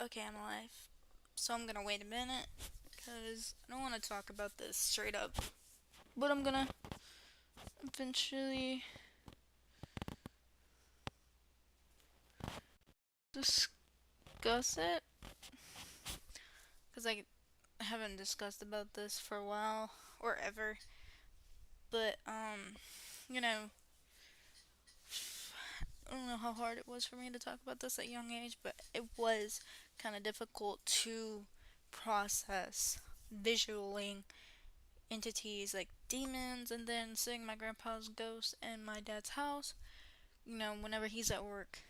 Okay, I'm alive. So I'm gonna wait a minute because I don't want to talk about this straight up. But I'm gonna eventually discuss it because I haven't discussed about this for a while or ever. But you know, I don't know how hard it was for me to talk about this at a young age, but it was kind of difficult to process visualing entities like demons and then seeing my grandpa's ghost in my dad's house. Whenever he's at work,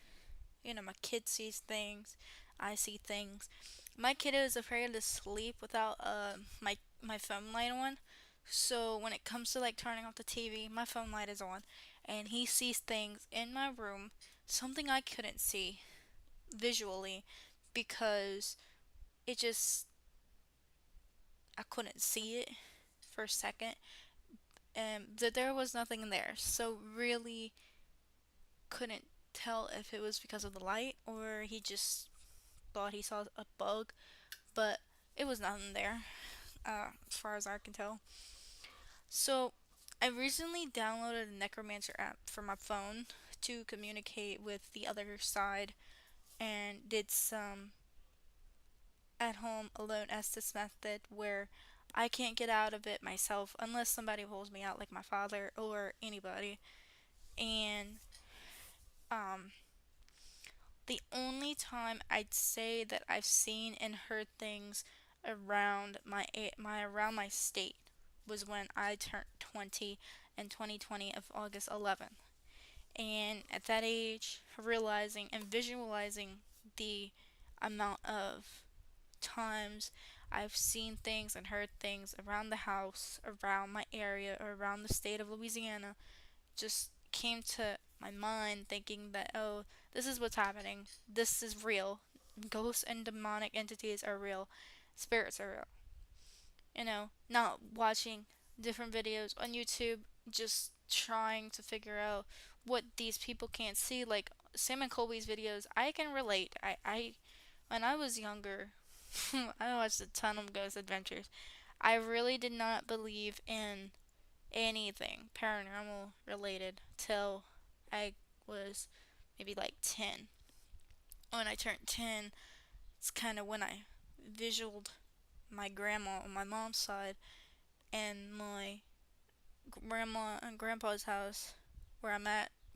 my kid sees things, I see things. My kid is afraid to sleep without my phone light on. So when it comes to like turning off the TV, my phone light is on, and he sees things in my room, something I couldn't see visually because it just I couldn't see it for a second, and that there was nothing in there. So really couldn't tell if it was because of the light or he just thought he saw a bug, but it was nothing there, as far as I can tell. So, I recently downloaded a Necromancer app for my phone to communicate with the other side and did some at home alone Estes method where I can't get out of it myself unless somebody holds me out, like my father or anybody. And um, the only time I'd say that I've seen and heard things around my state was when I turned 20 in 2020 of August 11th. And at that age, realizing and visualizing the amount of times I've seen things and heard things around the house, around my area, or around the state of Louisiana just came to my mind thinking that, oh, this is what's happening. This is real. Ghosts and demonic entities are real. Spirits are real. Not watching different videos on YouTube, just trying to figure out what these people can't see. Like Sam and Colby's videos, I can relate. When I was younger, I watched a ton of Ghost Adventures. I really did not believe in anything paranormal related till I was maybe like 10. When I turned 10, it's kind of when I visualed my grandma on my mom's side and my grandma and grandpa's house where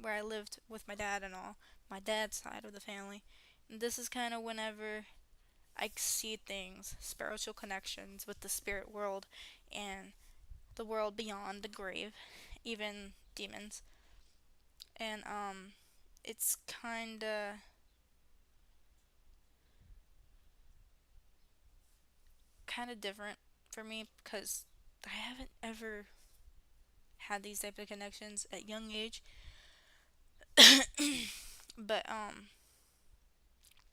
where I lived with my dad and all, my dad's side of the family. And this is kind of whenever I see things, spiritual connections with the spirit world and the world beyond the grave, even demons. And it's kind of different for me because I haven't ever had these type of connections at young age. But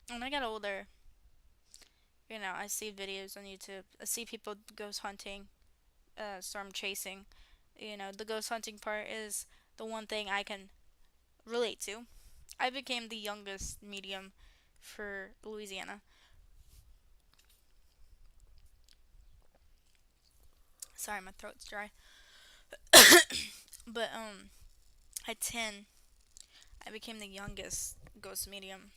when I got older, I see videos on YouTube. I see people ghost hunting, storm chasing. The ghost hunting part is the one thing I can relate to. I became the youngest medium for Louisiana. Sorry, my throat's dry. But at 10, I became the youngest ghost medium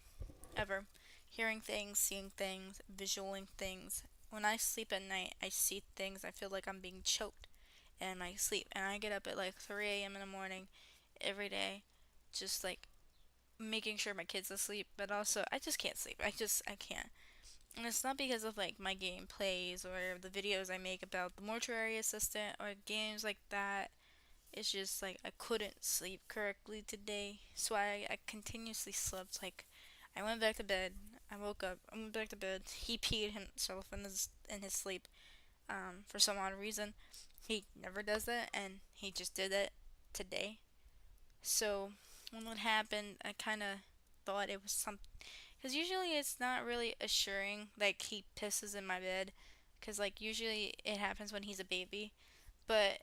ever. Hearing things, seeing things, visualing things. When I sleep at night, I see things. I feel like I'm being choked in my sleep. And I get up at like 3 a.m. in the morning every day, just like making sure my kid's asleep. But also, I just can't sleep. I can't. And it's not because of like my gameplays or the videos I make about the mortuary assistant or games like that. It's just like I couldn't sleep correctly today, so I continuously slept. Like I went back to bed, I woke up, I went back to bed. He peed himself in his sleep. For some odd reason, he never does that, and he just did it today. So when that happened, I kind of thought it was some, because usually it's not really assuring. Like he pisses in my bed, because like usually it happens when he's a baby, but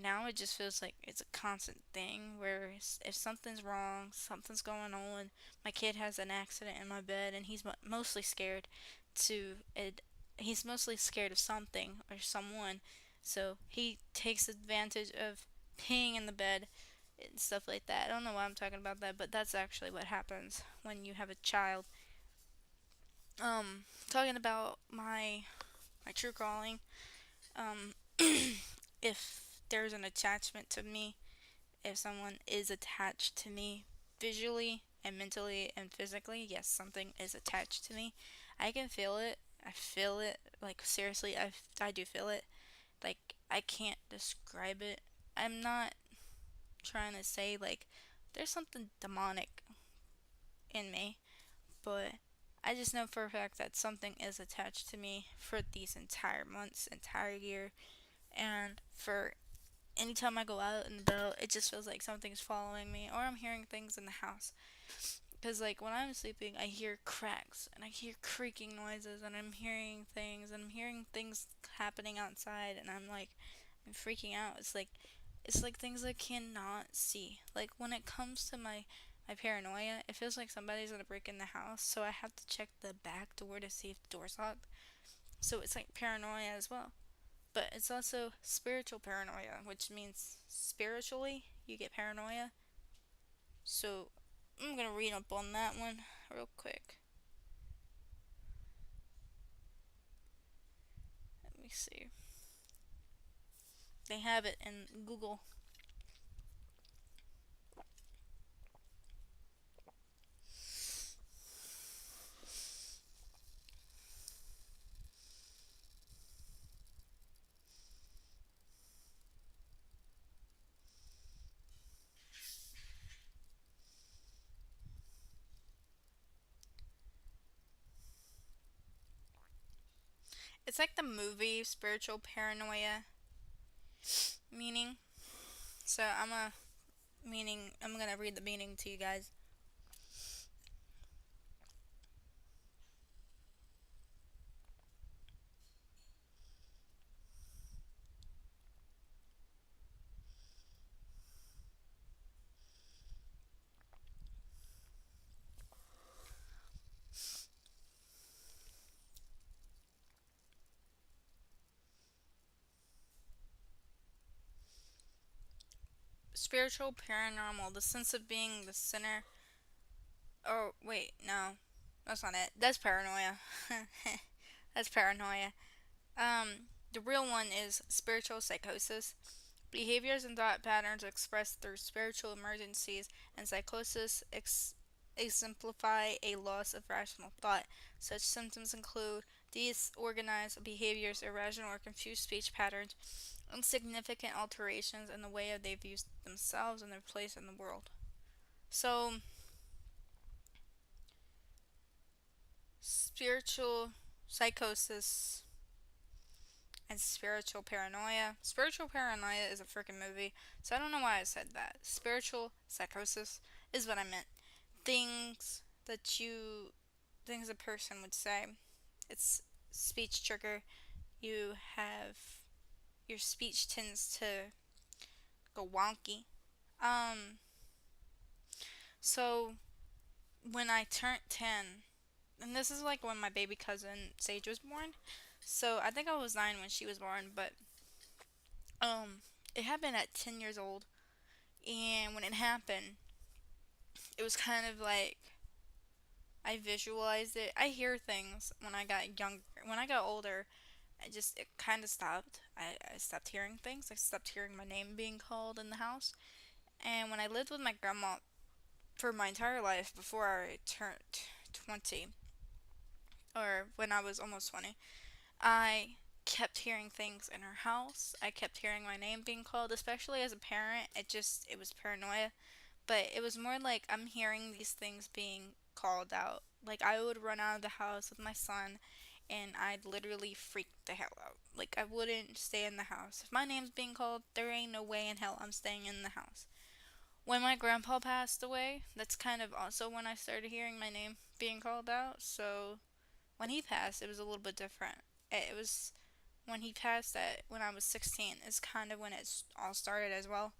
now it just feels like it's a constant thing where if something's wrong, something's going on, my kid has an accident in my bed and he's mostly scared to it. He's mostly scared of something or someone, so he takes advantage of peeing in the bed and stuff like that. I don't know why I'm talking about that, but that's actually what happens when you have a child. Talking about my true calling. Um, if there's an attachment to me, if someone is attached to me visually and mentally and physically, yes, something is attached to me. I can feel it. I feel it. Like, seriously, I do feel it. Like, I can't describe it. I'm not trying to say, like, there's something demonic in me, but I just know for a fact that something is attached to me for these entire months, entire year, and for anytime I go out and about, it just feels like something's following me, or I'm hearing things in the house. Because, like, when I'm sleeping, I hear cracks and I hear creaking noises, and I'm hearing things, and I'm hearing things happening outside, and I'm freaking out. It's like things I cannot see. Like, when it comes to my paranoia, it feels like somebody's gonna break in the house, so I have to check the back door to see if the door's locked. So it's like paranoia as well. But it's also spiritual paranoia, which means spiritually you get paranoia. So I'm gonna read up on that one real quick. Let me see. They have it in Google. It's like the movie Spiritual Paranoia meaning. So I'm gonna read the meaning to you guys. Spiritual paranormal, the sense of being the center. Oh wait, no, that's not it. That's paranoia. That's paranoia. The real one is spiritual psychosis. Behaviors and thought patterns expressed through spiritual emergencies and psychosis exemplify a loss of rational thought. Such symptoms include disorganized behaviors, irrational or confused speech patterns, and significant alterations in the way they view themselves and their place in the world. So, spiritual psychosis and spiritual paranoia. Spiritual paranoia is a freaking movie, so I don't know why I said that. Spiritual psychosis is what I meant. Things that you, things a person would say. It's speech trigger. You have, your speech tends to go wonky. Um, so when I turned 10, and this is like when my baby cousin Sage was born. So I think I was 9 when she was born, but um, it happened at 10 years old. And when it happened, it was kind of like I visualized it. I hear things when I got younger. When I got older, it kind of stopped. I stopped hearing things. I stopped hearing my name being called in the house. And when I lived with my grandma for my entire life before I turned 20, or when I was almost 20, I kept hearing things in her house. I kept hearing my name being called, especially as a parent. It was paranoia, but it was more like I'm hearing these things being called out. Like I would run out of the house with my son and I'd literally freak the hell out. Like I wouldn't stay in the house. If my name's being called, there ain't no way in hell I'm staying in the house. When my grandpa passed away, that's kind of also when I started hearing my name being called out. So when he passed, it was a little bit different. It was when he passed at when I was 16 is kind of when it all started as well.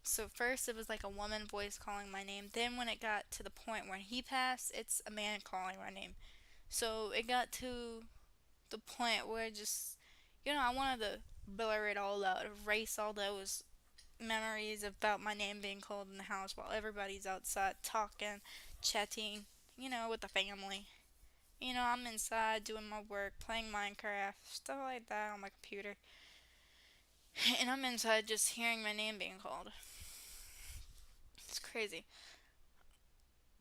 So first it was like a woman voice calling my name. Then when it got to the point where he passed, it's a man calling my name. So it got to the point where just, I wanted to blur it all out, erase all those memories about my name being called in the house while everybody's outside talking, chatting, with the family. I'm inside doing my work, playing Minecraft, stuff like that on my computer. And I'm inside just hearing my name being called. It's crazy.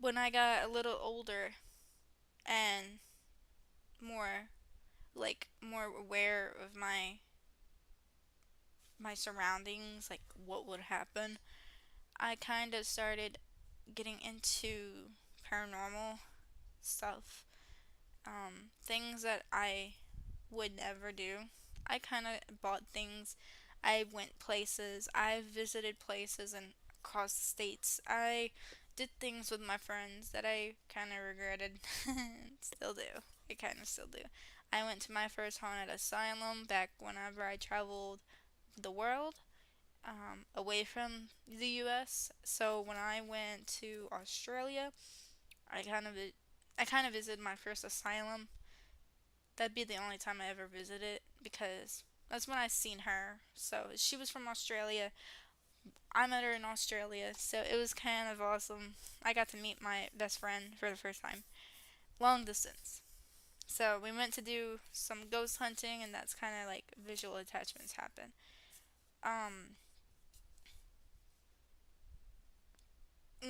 When I got a little older and more more aware of my surroundings, like what would happen, I kind of started getting into paranormal stuff. Things that I would never do. I kind of bought things. I went places. I visited places and across the states. I did things with my friends that I kind of regretted. Still do. I kind of still do. I went to my first haunted asylum back whenever I traveled the world, away from the U.S. So when I went to Australia, I kind of I kind of visited my first asylum. That'd be the only time I ever visited because that's when I seen her. So she was from Australia. I met her in Australia, so it was kind of awesome. I got to meet my best friend for the first time, long distance. So we went to do some ghost hunting, and that's kind of like visual attachments happen. Um,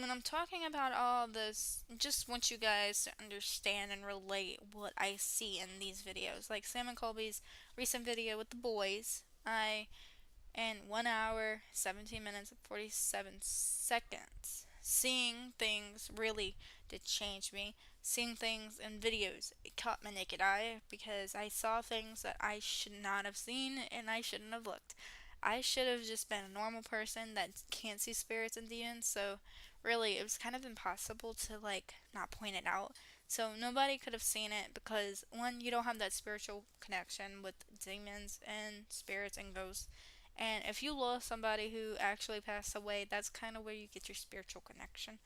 when I'm talking about all this, just want you guys to understand and relate what I see in these videos. Like Sam and Colby's recent video with the boys, I in 1 hour, 17 minutes, and 47 seconds. Seeing things really did change me. Seeing things in videos, it caught my naked eye because I saw things that I should not have seen and I shouldn't have looked. I should have just been a normal person that can't see spirits and demons, so really it was kind of impossible to like not point it out. So nobody could have seen it because one, you don't have that spiritual connection with demons and spirits and ghosts. And if you lost somebody who actually passed away, that's kind of where you get your spiritual connection.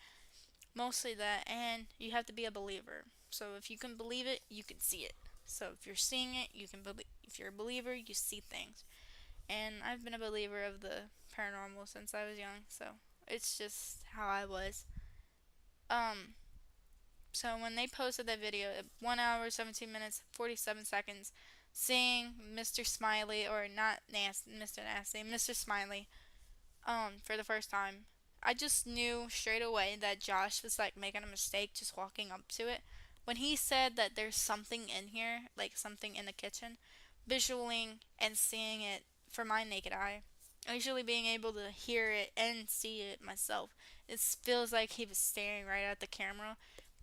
Mostly that, and you have to be a believer. So if you can believe it, you can see it. So if you're seeing it, you can believe. If you're a believer, you see things. And I've been a believer of the paranormal since I was young, so it's just how I was. Um, so when they posted that video at 1 hour, 17 minutes, 47 seconds, seeing Mr. Smiley, or not Nasty, Mr. Nasty, Mr. Smiley, for the first time, I just knew straight away that Josh was like making a mistake just walking up to it. When he said that there's something in here, like something in the kitchen, visualing and seeing it for my naked eye, actually being able to hear it and see it myself, it feels like he was staring right at the camera,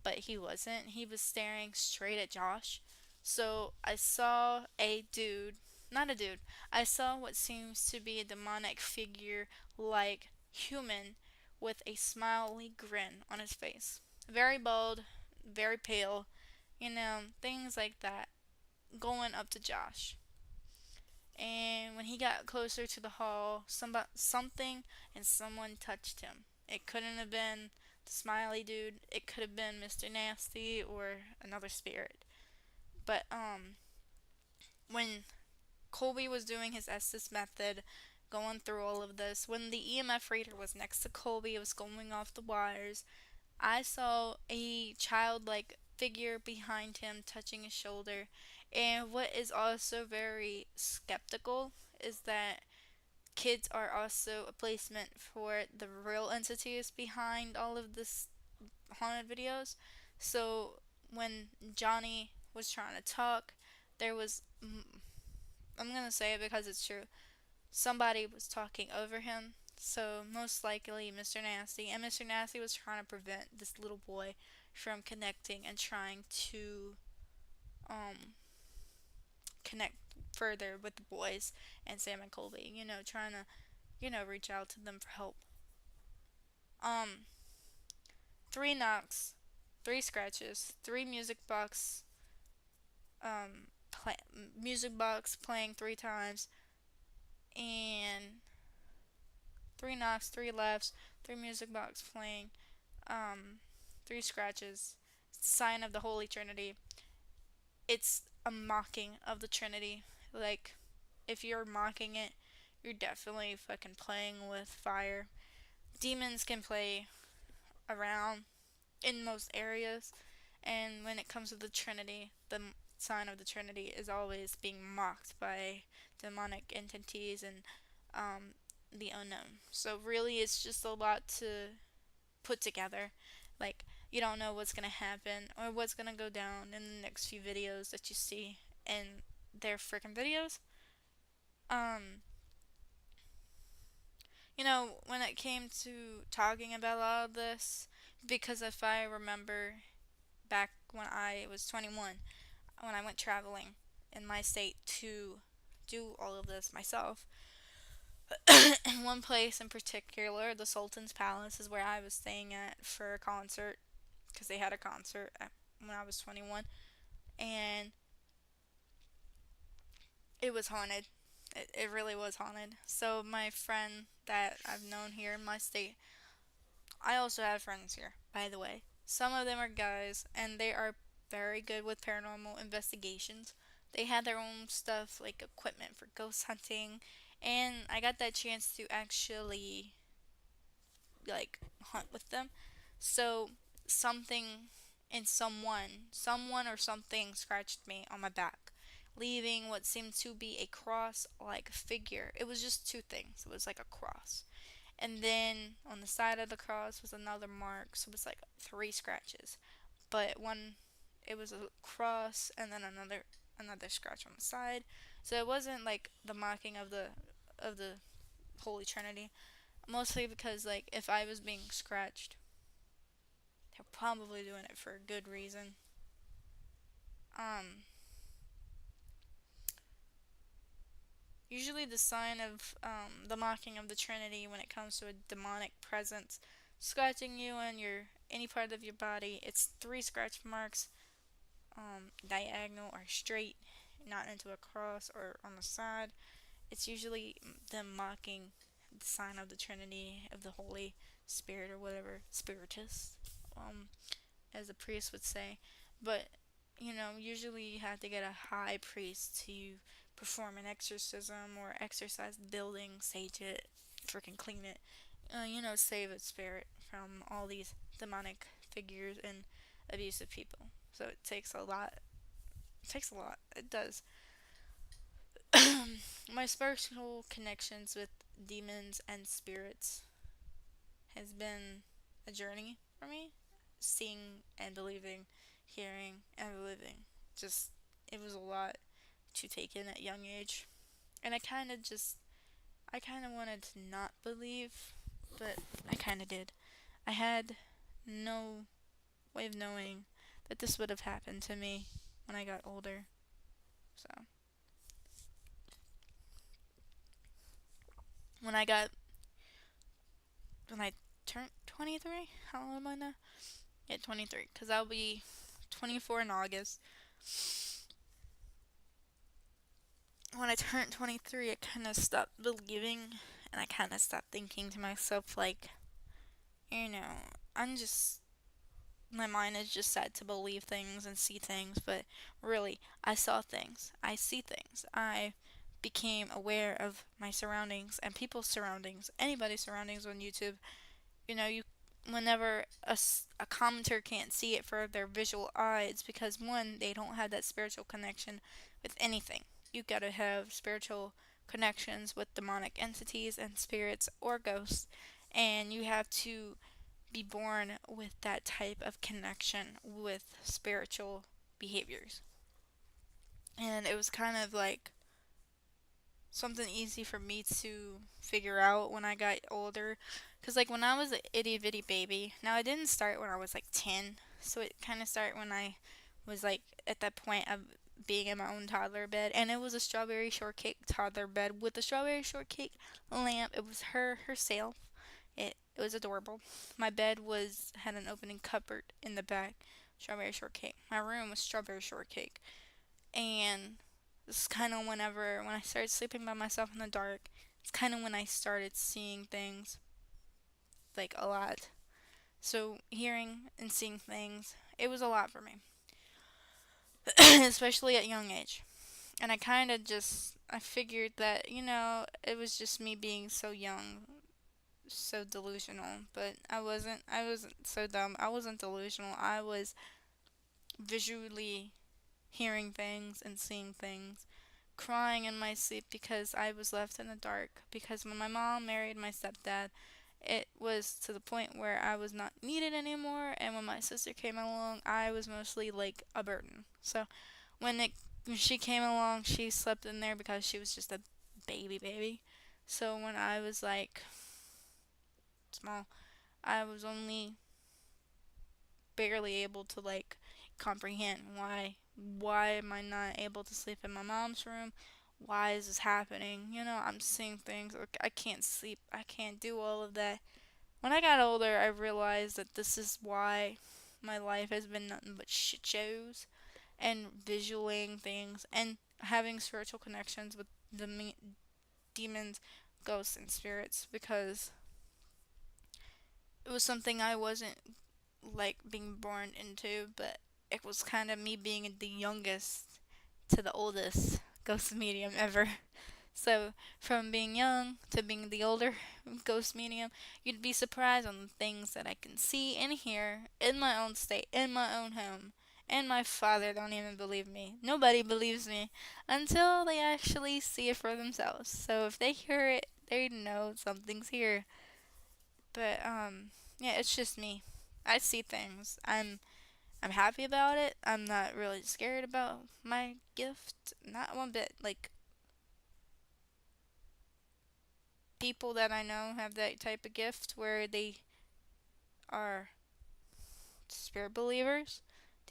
but he wasn't. He was staring straight at Josh. So I saw a dude, not a dude, I saw what seems to be a demonic figure like human with a smiley grin on his face. Very bald, very pale, things like that, going up to Josh. And when he got closer to the hall, something and someone touched him. It couldn't have been the smiley dude. It could have been Mr. Nasty or another spirit. But when Colby was doing his Estes method, going through all of this, when the EMF reader was next to Colby, it was going off the wires. I saw a childlike figure behind him touching his shoulder. And what is also very skeptical is that kids are also a placement for the real entities behind all of this haunted videos. So when Johnny was trying to talk, there was, I'm gonna say it because it's true, somebody was talking over him. So most likely Mr. Nasty, and Mr. Nasty was trying to prevent this little boy from connecting and trying to um connect further with the boys and Sam and Colby, trying to, reach out to them for help. Um 3 knocks, 3 scratches, 3 music box play, music box playing 3 times, and 3 knocks, 3 lefts, 3 music box playing, um, 3 scratches. Sign of the Holy Trinity. It's a mocking of the Trinity. Like, if you're mocking it, you're definitely fucking playing with fire. Demons can play around in most areas, and when it comes to the Trinity, the sign of the Trinity is always being mocked by demonic entities and the unknown. So really, it's just a lot to put together. Like, you don't know what's gonna happen or what's gonna go down in the next few videos that you see in their freaking videos. Um, when it came to talking about all of this, because if I remember back when I was 21, when I went traveling in my state to do all of this myself, in one place in particular, the Sultan's Palace, is where I was staying at for a concert, because they had a concert when I was 21, and it was haunted. It really was haunted. So my friend that I've known here in my state, I also have friends here, by the way. Some of them are guys, and they are very good with paranormal investigations. They had their own stuff, like equipment for ghost hunting, and I got that chance to actually, like, hunt with them. So, something and someone or something scratched me on my back, leaving what seemed to be a cross like figure. It was just two things. It was like a cross. And then on the side of the cross was another mark, so it was like 3 scratches. But one, it was a cross, and then another scratch on the side. So it wasn't like the mocking of the Holy Trinity. Mostly because, like, if I was being scratched, they're probably doing it for a good reason. Um, Usually the sign of the mocking of the Trinity when it comes to a demonic presence scratching you and your any part of your body, it's 3 scratch marks, diagonal or straight, not into a cross or on the side. It's usually them mocking the sign of the Trinity of the Holy Spirit or whatever, Spiritus, as a priest would say. But, usually you have to get a high priest to perform an exorcism or exorcise the building, sage it, freaking clean it, save its spirit from all these demonic figures and abusive people. So it takes a lot. It takes a lot. It does. My spiritual connections with demons and spirits has been a journey for me. Seeing and believing, hearing and believing. Just, it was a lot to take in at a young age. And I kind of wanted to not believe, but I kind of did. I had no way of knowing that this would have happened to me when I got older. So, when I got, when I turned 23, how old am I now? Yeah, 23, because I'll be 24 in August. When I turned 23, I kind of stopped believing, and I kind of stopped thinking to myself, like, you know, I'm just, my mind is just set to believe things and see things, but really, I saw things. I see things. I became aware of my surroundings and people's surroundings, anybody's surroundings on YouTube. You whenever a commenter can't see it for their visual eye, it's because one, they don't have that spiritual connection with anything. You gotta have spiritual connections with demonic entities and spirits or ghosts, and you have to be born with that type of connection with spiritual behaviors. And it was kind of like something easy for me to figure out when I got older. Because, like, when I was an itty bitty baby, now it didn't start when I was like 10, so it kind of started when I was like at that point of being in my own toddler bed. And it was a strawberry shortcake toddler bed with a strawberry shortcake lamp. It was her herself. It was adorable. My bed had an opening cupboard in the back. Strawberry shortcake. My room was strawberry shortcake. And this is kind of when I started sleeping by myself in the dark. It's kind of when I started seeing things like a lot. So hearing and seeing things, it was a lot for me, especially at young age. And I kind of just I figured that it was just me being so young, so delusional. But I wasn't. I wasn't so dumb. I wasn't delusional. I was visually hearing things and seeing things, crying in my sleep because I was left in the dark. Because when my mom married my stepdad, it was to the point where I was not needed anymore, and when my sister came along, I was mostly like a burden. So when it when she came along, she slept in there because she was just a baby. So when I was like small, I was only barely able to like comprehend why am I not able to sleep in my mom's room? Why is this happening? I'm seeing things. I can't sleep. I can't do all of that. When I got older, I realized that this is why my life has been nothing but shit shows and visualing things and having spiritual connections with the demons, ghosts, and spirits because it was something I wasn't like being born into, but it was kind of me being the youngest to the oldest ghost medium ever. So, from being young to being the older ghost medium, you'd be surprised on the things that I can see and hear in my own state, in my own home. And my father don't even believe me. Nobody believes me until they actually see it for themselves. So if they hear it, they know something's here. But yeah, it's just me. I see things. I'm happy about it. I'm not really scared about my gift. Not one bit. Like people that I know have that type of gift where they are spirit believers,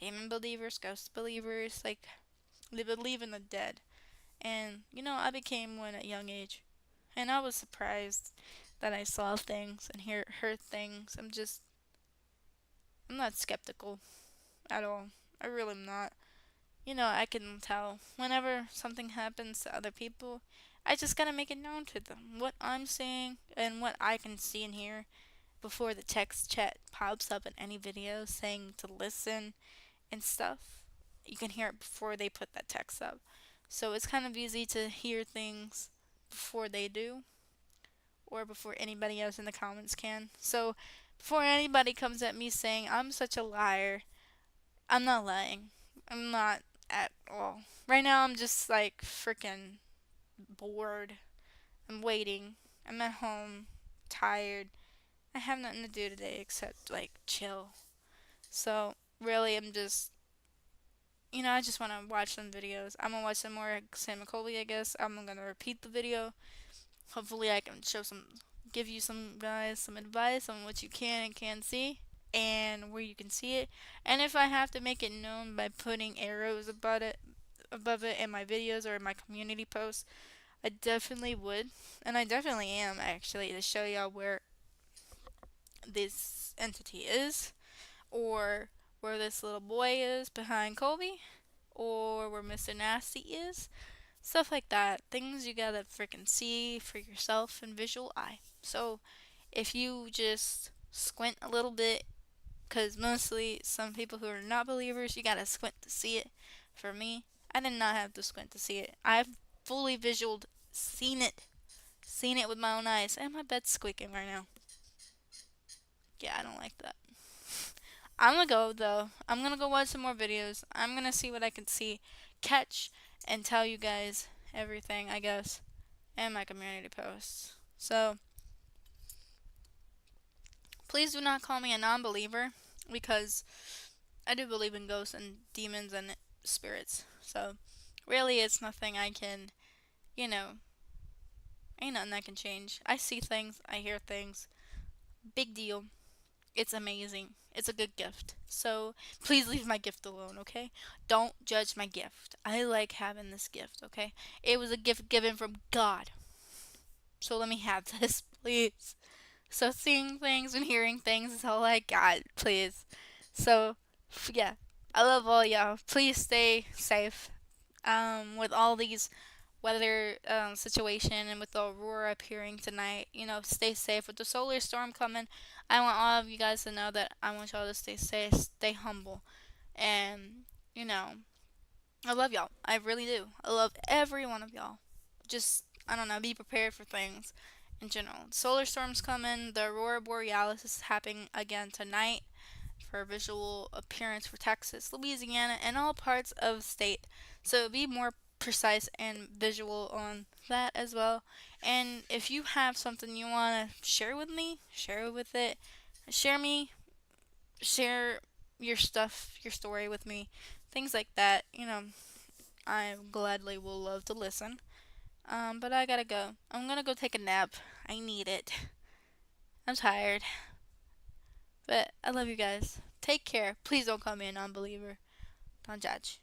demon believers, ghost believers, like they believe in the dead. And I became one at a young age. And I was surprised that I saw things and heard things. I'm not skeptical at all. I really am not. I can tell whenever something happens to other people, I just gotta make it known to them what I'm seeing and what I can see and hear before the text chat pops up in any video saying to listen and stuff. You can hear it before they put that text up. So it's kind of easy to hear things before they do or before anybody else in the comments can. So before anybody comes at me saying I'm such a liar, I'm not lying. I'm not at all. Right now, I'm just like freaking bored. I'm waiting. I'm at home, tired. I have nothing to do today except like chill. So, really, I just want to watch some videos. I'm gonna watch some more Sam McCauley, I guess. I'm gonna repeat the video. Hopefully, I can give you some guys some advice on what you can and can't see and where you can see it. And if I have to make it known by putting arrows above it in my videos or in my community posts, I definitely would. And I definitely am actually to show y'all where this entity is or where this little boy is behind Colby or where Mr. Nasty is. Stuff like that. Things you gotta freaking see for yourself in visual eye. So if you just squint a little bit, because mostly some people who are not believers, you gotta squint to see it. For me, I did not have to squint to see it. I've fully visualed seen it with my own eyes, and my bed's squeaking right now. Yeah, I don't like that. I'm gonna go though. I'm gonna go watch some more videos. I'm gonna see what I can see, catch, and tell you guys everything, I guess, and my community posts. So, please do not call me a non believer because I do believe in ghosts and demons and spirits. So, really, it's nothing I can, you know, ain't nothing I can change. I see things, I hear things. Big deal. It's amazing. It's a good gift. So, please leave my gift alone, okay? Don't judge my gift. I like having this gift, okay? It was a gift given from God. So, let me have this, please. So, seeing things and hearing things is all I got, please. So, yeah. I love all y'all. Please stay safe. with all these weather situation and with the aurora appearing tonight, stay safe with the solar storm coming. I want all of you guys to know that I want y'all to stay safe, stay humble, and you know, I love y'all. I really do. I love every one of y'all. Just, I don't know, be prepared for things in general. Solar storm's coming. The aurora borealis is happening again tonight for a visual appearance for Texas, Louisiana, and all parts of the state. So be more precise and visual on that as well. And if you have something you want to share with me, share it with it. Share me, share your stuff, your story with me. Things like that, I gladly will love to listen. But I gotta go. I'm gonna go take a nap. I need it. I'm tired. But I love you guys. Take care. Please don't call me a non believer. Don't judge.